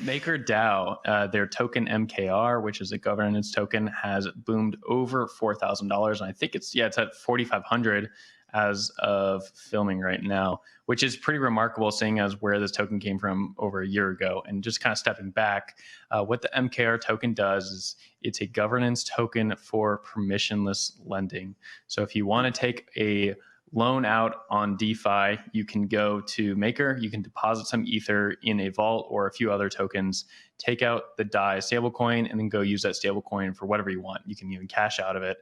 MakerDAO, their token MKR, which is a governance token, has boomed over $4,000, and I think it's at 4,500 as of filming right now, which is pretty remarkable, seeing as where this token came from over a year ago. And just kind of stepping back, what the MKR token does is it's a governance token for permissionless lending. So if you want to take a loan out on DeFi, you can go to Maker, you can deposit some Ether in a vault or a few other tokens, take out the DAI stablecoin, and then go use that stablecoin for whatever you want. You can even cash out of it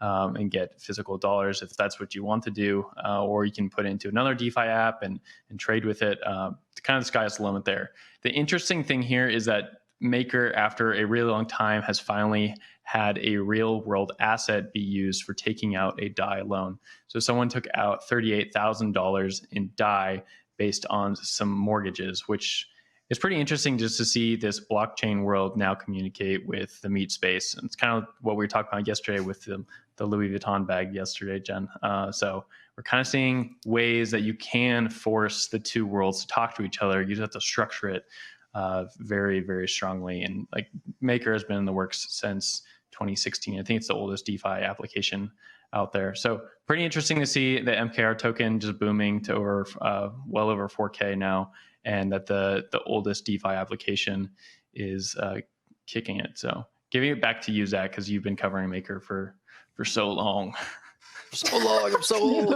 and get physical dollars if that's what you want to do, or you can put it into another DeFi app and trade with it. Kind of the sky's the limit there. The interesting thing here is that Maker, after a really long time, has finally had a real world asset be used for taking out a DAI loan. So someone took out $38,000 in DAI based on some mortgages, which is pretty interesting just to see this blockchain world now communicate with the meat space. And it's kind of what we were talking about yesterday with the Louis Vuitton bag yesterday, Jen. So we're kind of seeing ways that you can force the two worlds to talk to each other. You just have to structure it very, very strongly. And like Maker has been in the works since 2016. I think it's the oldest DeFi application out there. So pretty interesting to see the MKR token just booming to over well over 4K now, and that the oldest DeFi application is kicking it. So giving it back to you, Zach, because you've been covering Maker for so long. So long, I'm so old.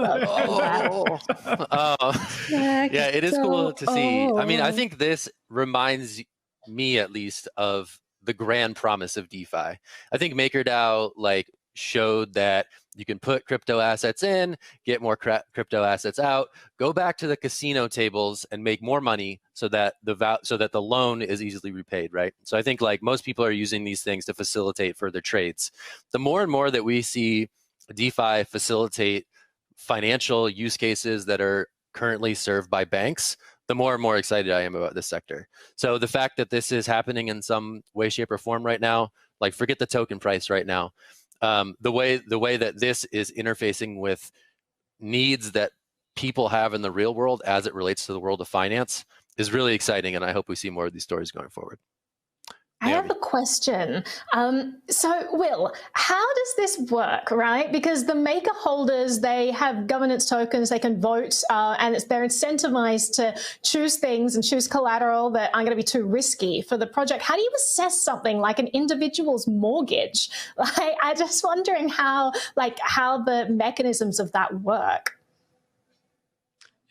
Yeah, it is cool to see. I mean, I think this reminds me, at least, of the grand promise of DeFi. I think MakerDAO showed that you can put crypto assets in, get more crypto assets out, go back to the casino tables and make more money, so that the loan is easily repaid, right? So I think most people are using these things to facilitate further trades. The more and more that we see DeFi facilitate financial use cases that are currently served by banks, the more and more excited I am about this sector. So the fact that this is happening in some way, shape, or form right now, forget the token price right now. The way that this is interfacing with needs that people have in the real world as it relates to the world of finance is really exciting, and I hope we see more of these stories going forward. I have a question. So, Will, how does this work, right? Because the Maker holders, they have governance tokens, they can vote, and they're incentivized to choose things and choose collateral that aren't going to be too risky for the project. How do you assess something like an individual's mortgage? I'm just wondering how the mechanisms of that work.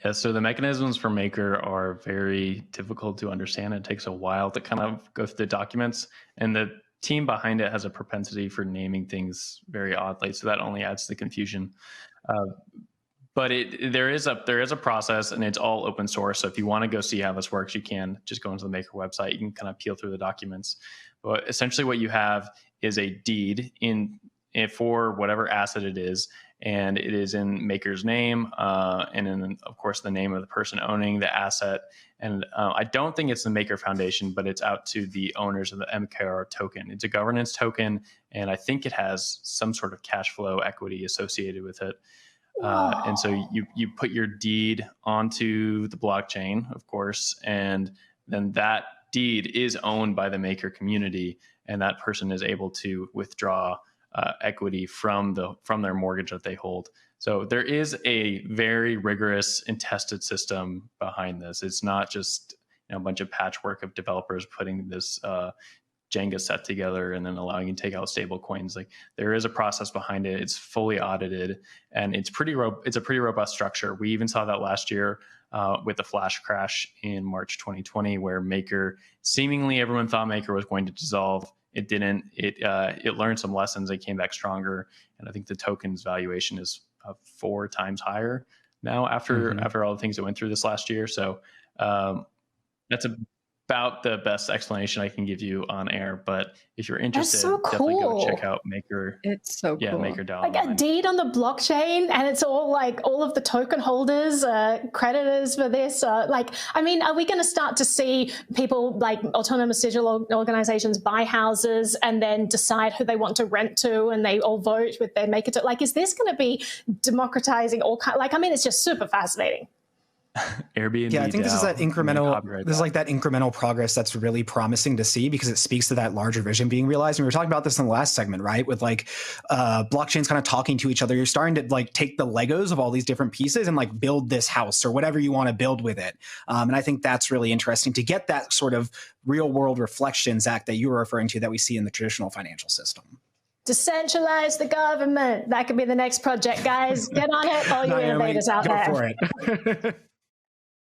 Yeah, so the mechanisms for Maker are very difficult to understand. It takes a while to kind of go through the documents, and the team behind it has a propensity for naming things very oddly, so that only adds to the confusion. But there is a process, and it's all open source. So if you want to go see how this works, you can just go into the Maker website. You can kind of peel through the documents. But essentially, what you have is a deed for whatever asset it is, and it is in Maker's name, and then of course the name of the person owning the asset. And I don't think it's the Maker Foundation, but it's out to the owners of the MKR token. It's a governance token, and I think it has some sort of cash flow equity associated with it. And so you put your deed onto the blockchain, of course, and then that deed is owned by the Maker community, and that person is able to withdraw equity from their mortgage that they hold. So there is a very rigorous and tested system behind this. It's not just a bunch of patchwork of developers putting this Jenga set together and then allowing you to take out stable coins. There is a process behind it. It's fully audited, and it's a pretty robust structure. We even saw that last year with the flash crash in March 2020, where Maker, seemingly everyone thought Maker was going to dissolve. It didn't. It learned some lessons. It came back stronger, and I think the token's valuation is 4 times higher now after all the things that went through this last year. So that's about the best explanation I can give you on air. But if you're interested, definitely go check out Maker. It's so cool. Yeah, MakerDAO. Like a deed on the blockchain, and it's all all of the token holders, creditors for this. Are we going to start to see people like autonomous digital organizations buy houses and then decide who they want to rent to, and they all vote with their Maker? Is this going to be democratizing all kind? It's just super fascinating. Airbnb. Yeah, I think this is that incremental. This is that. like that incremental progress that's really promising to see, because it speaks to that larger vision being realized. And we were talking about this in the last segment, right? With like blockchains kind of talking to each other. You're starting to like take the Legos of all these different pieces and like build this house or whatever you want to build with it. And I think that's really interesting to get that sort of real world reflection, Zach, that you were referring to, that we see in the traditional financial system. Decentralize the government. That could be the next project, guys. Get on it, all you innovators out there. Go for it.